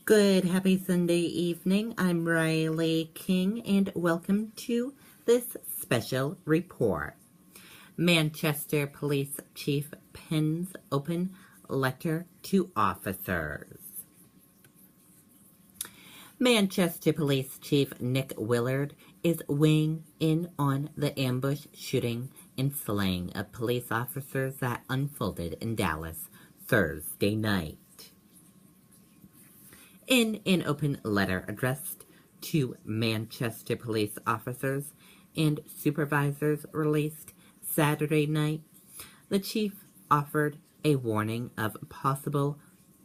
Good, happy Sunday evening. I'm Riley King, and welcome to this special report. Manchester Police Chief pens open letter to officers. Manchester Police Chief Nick Willard is weighing in on the ambush shooting and slaying of police officers that unfolded in Dallas Thursday night. In an open letter addressed to Manchester police officers and supervisors released Saturday night, the chief offered a warning of possible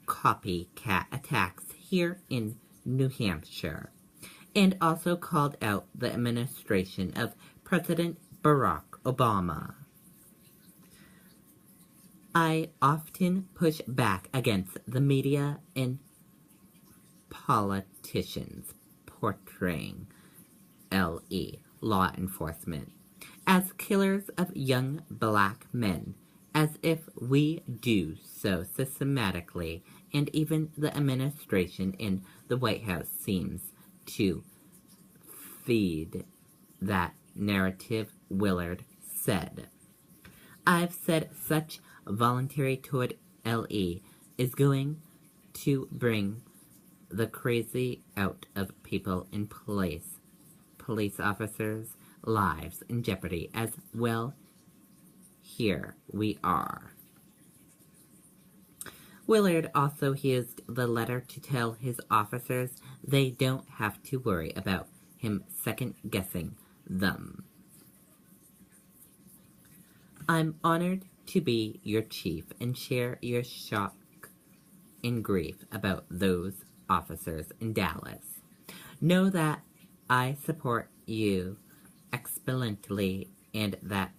copycat attacks here in New Hampshire, and also called out the administration of President Barack Obama. I often push back against the media and politicians portraying LE, law enforcement, as killers of young black men, as if we do so systematically, and even the administration in the White House seems to feed that narrative, Willard said. I've said such voluntary toward LE is going to bring the crazy out of people in police officers' lives in jeopardy as well. Here we are. Willard also used the letter to tell his officers they don't have to worry about him second-guessing them. I'm honored to be your chief and share your shock and grief about those officers in Dallas. Know that I support you explicitly and that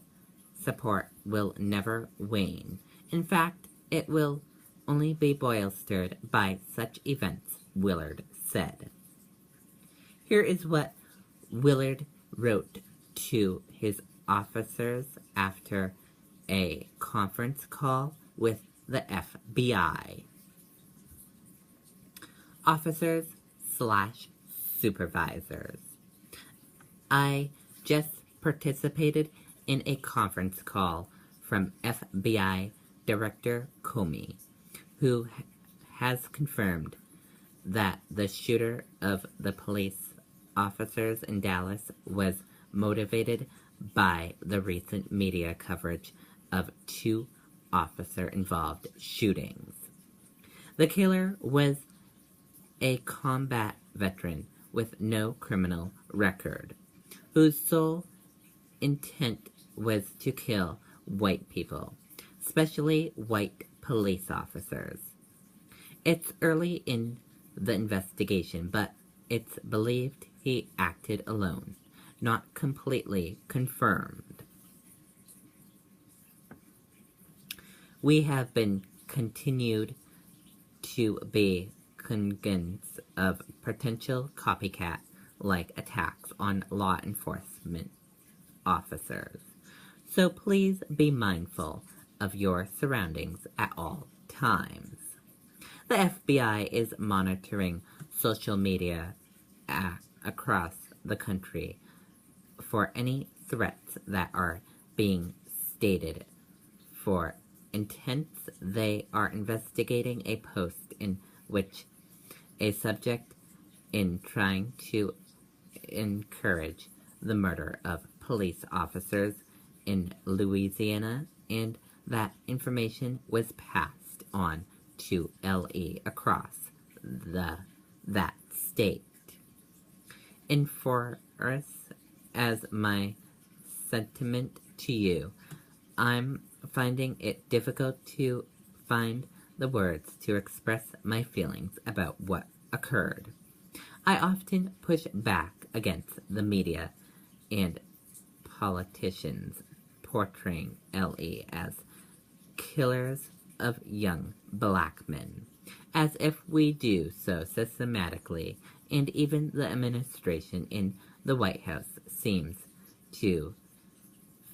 support will never wane. In fact, it will only be bolstered by such events, Willard said. Here is what Willard wrote to his officers after a conference call with the FBI. Officers/supervisors. I just participated in a conference call from FBI Director Comey, who has confirmed that the shooter of the police officers in Dallas was motivated by the recent media coverage of two officer-involved shootings. The killer was a combat veteran with no criminal record, whose sole intent was to kill white people, especially white police officers. It's early in the investigation, but it's believed he acted alone, not completely confirmed. We have been continued to be convinced of potential copycat-like attacks on law enforcement officers. So please be mindful of your surroundings at all times. The FBI is monitoring social media across the country for any threats that are being stated. For intents, they are investigating a post in which a subject in trying to encourage the murder of police officers in Louisiana, and that information was passed on to LE across that state. Enforce as my sentiment to you, I'm finding it difficult to find the words to express my feelings about what occurred. I often push back against the media and politicians portraying LE as killers of young black men, as if we do so systematically, and even the administration in the White House seems to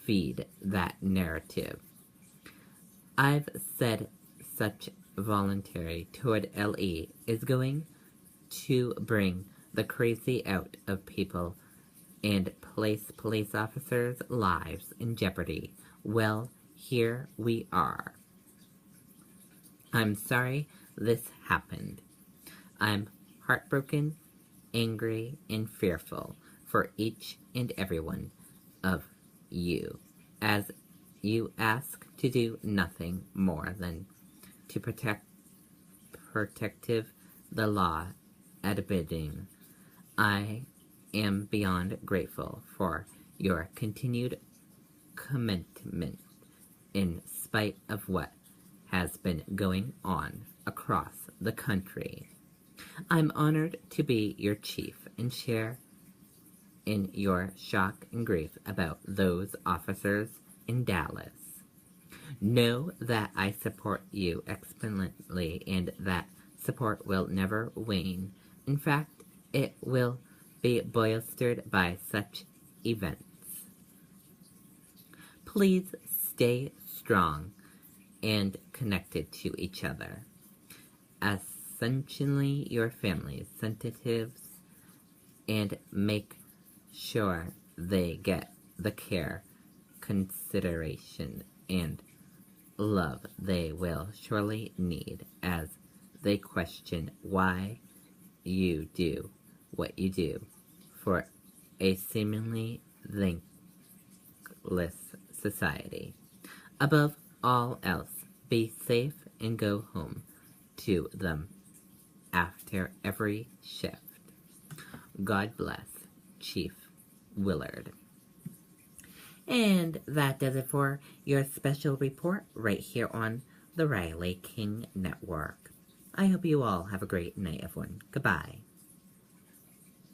feed that narrative. I've said such voluntary toward LE is going to bring the crazy out of people and place police officers' lives in jeopardy. Well, here we are. I'm sorry this happened. I'm heartbroken, angry, and fearful for each and every one of you, as you ask to do nothing more than to protective the law at a bidding. I am beyond grateful for your continued commitment in spite of what has been going on across the country. I'm honored to be your chief and share in your shock and grief about those officers in Dallas. Know that I support you exponentially and that support will never wane. In fact, it will be bolstered by such events. Please stay strong and connected to each other. Essentially, your families, sensitives, and make sure they get the care, consideration, and love they will surely need as they question why you do what you do for a seemingly thankless society. Above all else, be safe and go home to them after every shift. God bless, Chief Willard. And that does it for your special report right here on the Riley King Network. I hope you all have a great night, everyone. Goodbye.